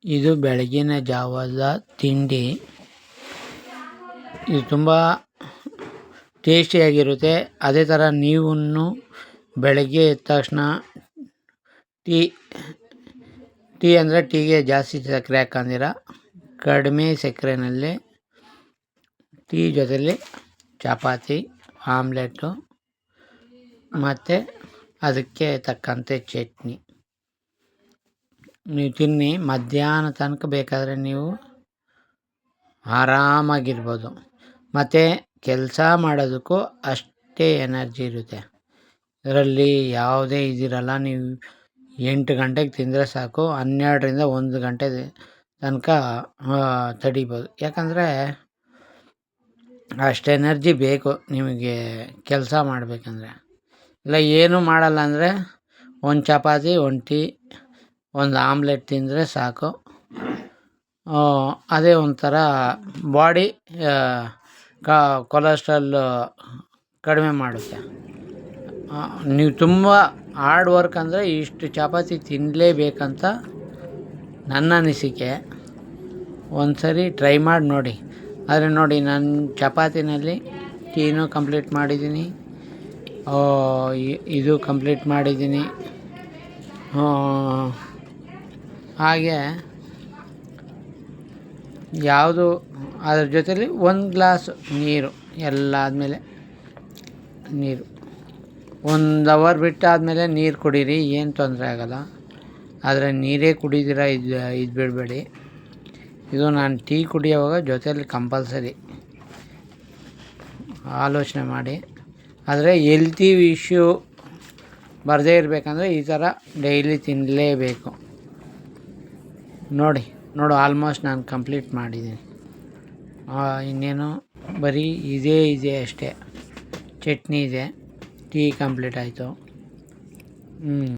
ಇದು ಬೆಳಗಿನ ಜಾವದ ತಿಂಡಿ. ಇದು ತುಂಬ ಟೇಸ್ಟಿಯಾಗಿರುತ್ತೆ. ಅದೇ ಥರ ನೀವು ಬೆಳಗ್ಗೆ ಎದ್ದ ತಕ್ಷಣ ಟೀ ಅಂದರೆ ಟೀಗೆ ಜಾಸ್ತಿ ಸಕ್ಕರೆ ಹಾಕಂದಿರ ಕಡಿಮೆ ಸಕ್ಕರೆಯಲ್ಲಿ ಟೀ ಜೊತೆಲಿ ಚಪಾತಿ, ಆಮ್ಲೆಟು ಮತ್ತು ಅದಕ್ಕೆ ತಕ್ಕಂತೆ ಚಟ್ನಿ ನೀವು ತಿನ್ನಿ. ಮಧ್ಯಾಹ್ನ ತನಕ ಬೇಕಾದರೆ ನೀವು ಆರಾಮಾಗಿರ್ಬೋದು. ಮತ್ತು ಕೆಲಸ ಮಾಡೋದಕ್ಕೂ ಅಷ್ಟೇ ಎನರ್ಜಿ ಇರುತ್ತೆ. ಇದರಲ್ಲಿ ಯಾವುದೇ ಇದಿರಲ್ಲ. ನೀವು 8 ಗಂಟೆಗೆ ತಿಂದರೆ ಸಾಕು, 12ರಿಂದ 1 ಗಂಟೆ ತನಕ ತಡಿಬೋದು. ಯಾಕಂದರೆ ಅಷ್ಟು ಎನರ್ಜಿ ಬೇಕು ನಿಮಗೆ ಕೆಲಸ ಮಾಡಬೇಕಂದ್ರೆ. ಇಲ್ಲ ಏನೂ ಮಾಡಲ್ಲ ಅಂದರೆ 1 ಚಪಾತಿ, 1 ಟೀ, 1 ಆಮ್ಲೆಟ್ ತಿಂದರೆ ಸಾಕು. ಅದೇ ಒಂಥರ ಬಾಡಿ ಕೊಲೆಸ್ಟ್ರಾಲ್ ಕಡಿಮೆ ಮಾಡುತ್ತೆ. ನೀವು ತುಂಬ ಹಾರ್ಡ್ ವರ್ಕ್ ಅಂದರೆ ಇಷ್ಟು ಚಪಾತಿ ತಿನ್ನಲೇಬೇಕಂತ ನನ್ನ ಅನಿಸಿಕೆ. ಒಂದು ಸರಿ ಟ್ರೈ ಮಾಡಿ ನೋಡಿ. ಆದರೆ ನೋಡಿ, ನಾನು ಚಪಾತಿನಲ್ಲಿ ಟೀನೂ ಕಂಪ್ಲೀಟ್ ಮಾಡಿದ್ದೀನಿ, ಇದು ಕಂಪ್ಲೀಟ್ ಮಾಡಿದ್ದೀನಿ. ಹಾಗೆ ಯಾವುದು ಅದ್ರ ಜೊತೆಲಿ 1 ಗ್ಲಾಸ್ ನೀರು, ಎಲ್ಲ ಆದಮೇಲೆ ನೀರು 1 ಅವರ್ ಬಿಟ್ಟಾದಮೇಲೆ ನೀರು ಕುಡೀರಿ, ಏನು ತೊಂದರೆ ಆಗೋಲ್ಲ. ಆದರೆ ನೀರೇ ಕುಡಿದಿರ ಇದು ಬಿಡಬೇಡಿ. ಇದು ನಾನು ಟೀ ಕುಡಿಯೋವಾಗ ಜೊತೆಯಲ್ಲಿ ಕಂಪಲ್ಸರಿ ಆಲೋಚನೆ ಮಾಡಿ. ಆದರೆ ಹೆಲ್ತಿ ಇಶ್ಯೂ ಬರದೇ ಇರಬೇಕಂದ್ರೆ ಈ ಥರ ಡೈಲಿ ತಿನ್ನಲೇಬೇಕು. ನೋಡು ಆಲ್ಮೋಸ್ಟ್ ನಾನು ಕಂಪ್ಲೀಟ್ ಮಾಡಿದ್ದೀನಿ. ಇನ್ನೇನು ಬರೀ ಇದೆ ಅಷ್ಟೇ. ಚಟ್ನಿ ಇದೆ, ಟೀ ಕಂಪ್ಲೀಟ್ ಆಯಿತು.